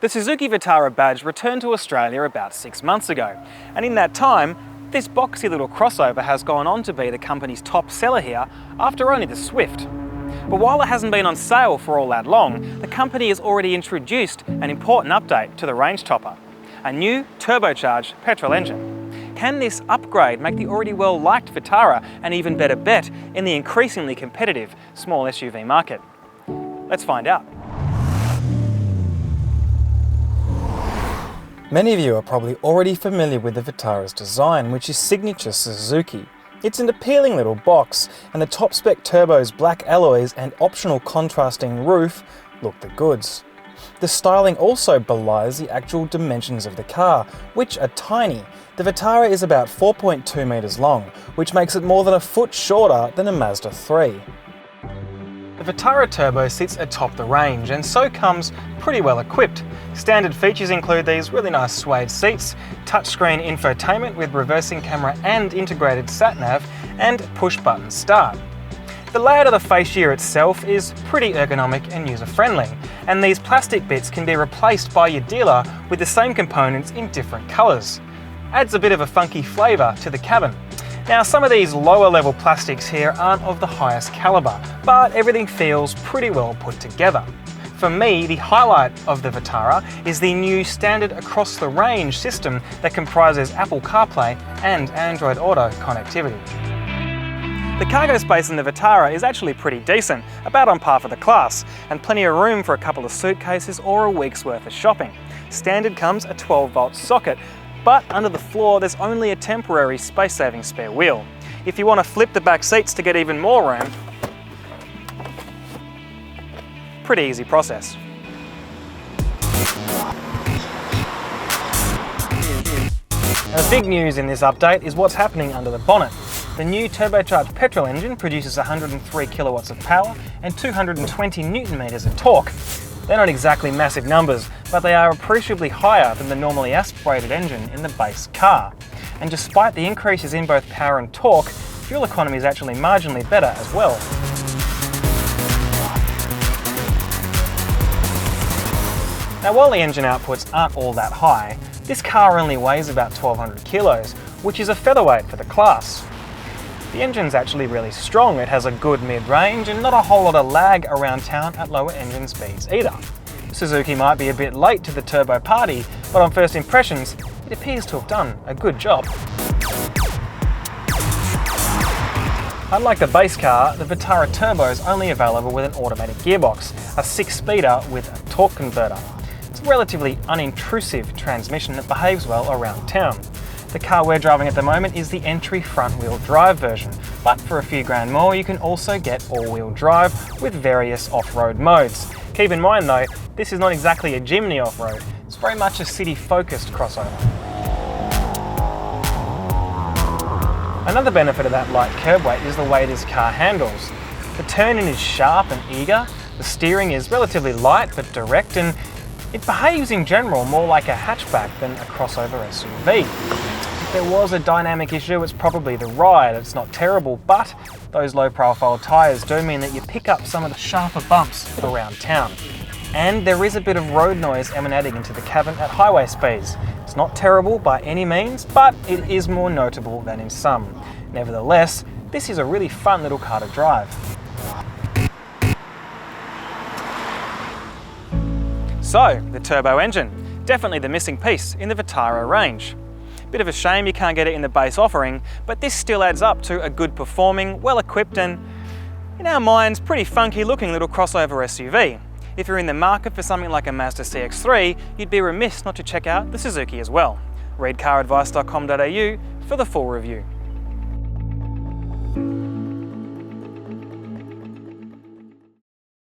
The Suzuki Vitara badge returned to Australia about 6 months ago, and in that time, this boxy little crossover has gone on to be the company's top seller here after only the Swift. But while it hasn't been on sale for all that long, the company has already introduced an important update to the range topper, a new turbocharged petrol engine. Can this upgrade make the already well-liked Vitara an even better bet in the increasingly competitive small SUV market? Let's find out. Many of you are probably already familiar with the Vitara's design, which is signature Suzuki. It's an appealing little box, and the top-spec turbo's black alloys and optional contrasting roof look the goods. The styling also belies the actual dimensions of the car, which are tiny. The Vitara is about 4.2 metres long, which makes it more than a foot shorter than a Mazda 3. The Vitara Turbo sits atop the range and so comes pretty well equipped. Standard features include these really nice suede seats, touchscreen infotainment with reversing camera and integrated sat-nav, and push-button start. The layout of the fascia itself is pretty ergonomic and user-friendly, and these plastic bits can be replaced by your dealer with the same components in different colours. Adds a bit of a funky flavour to the cabin. Now, some of these lower level plastics here aren't of the highest calibre, but everything feels pretty well put together. For me, the highlight of the Vitara is the new standard across the range system that comprises Apple CarPlay and Android Auto connectivity. The cargo space in the Vitara is actually pretty decent, about on par for the class, and plenty of room for a couple of suitcases or a week's worth of shopping. Standard comes a 12-volt socket, but under the floor there's only a temporary space-saving spare wheel. If you want to flip the back seats to get even more room, pretty easy process. Now, the big news in this update is what's happening under the bonnet. The new turbocharged petrol engine produces 103 kilowatts of power and 220 newton meters of torque. They're not exactly massive numbers, but they are appreciably higher than the normally aspirated engine in the base car. And despite the increases in both power and torque, fuel economy is actually marginally better as well. Now, while the engine outputs aren't all that high, this car only weighs about 1200 kilos, which is a featherweight for the class. The engine's actually really strong. It has a good mid-range and not a whole lot of lag around town at lower engine speeds either. Suzuki might be a bit late to the turbo party, but on first impressions, it appears to have done a good job. Unlike the base car, the Vitara Turbo is only available with an automatic gearbox, a 6-speeder with a torque converter. It's a relatively unintrusive transmission that behaves well around town. The car we're driving at the moment is the entry front-wheel drive version, but for a few grand more you can also get all-wheel drive with various off-road modes. Keep in mind though, this is not exactly a Jimny off-road, it's very much a city-focused crossover. Another benefit of that light curb weight is the way this car handles. The turn-in is sharp and eager, the steering is relatively light but direct, and it behaves in general more like a hatchback than a crossover SUV. If there was a dynamic issue, it's probably the ride. It's not terrible, but those low-profile tyres do mean that you pick up some of the sharper bumps around town. And there is a bit of road noise emanating into the cabin at highway speeds. It's not terrible by any means, but it is more notable than in some. Nevertheless, this is a really fun little car to drive. So, the turbo engine, definitely the missing piece in the Vitara range. Bit of a shame you can't get it in the base offering, but this still adds up to a good performing, well equipped and, in our minds, pretty funky looking little crossover SUV. If you're in the market for something like a Mazda CX-3, you'd be remiss not to check out the Suzuki as well. Read caradvice.com.au for the full review.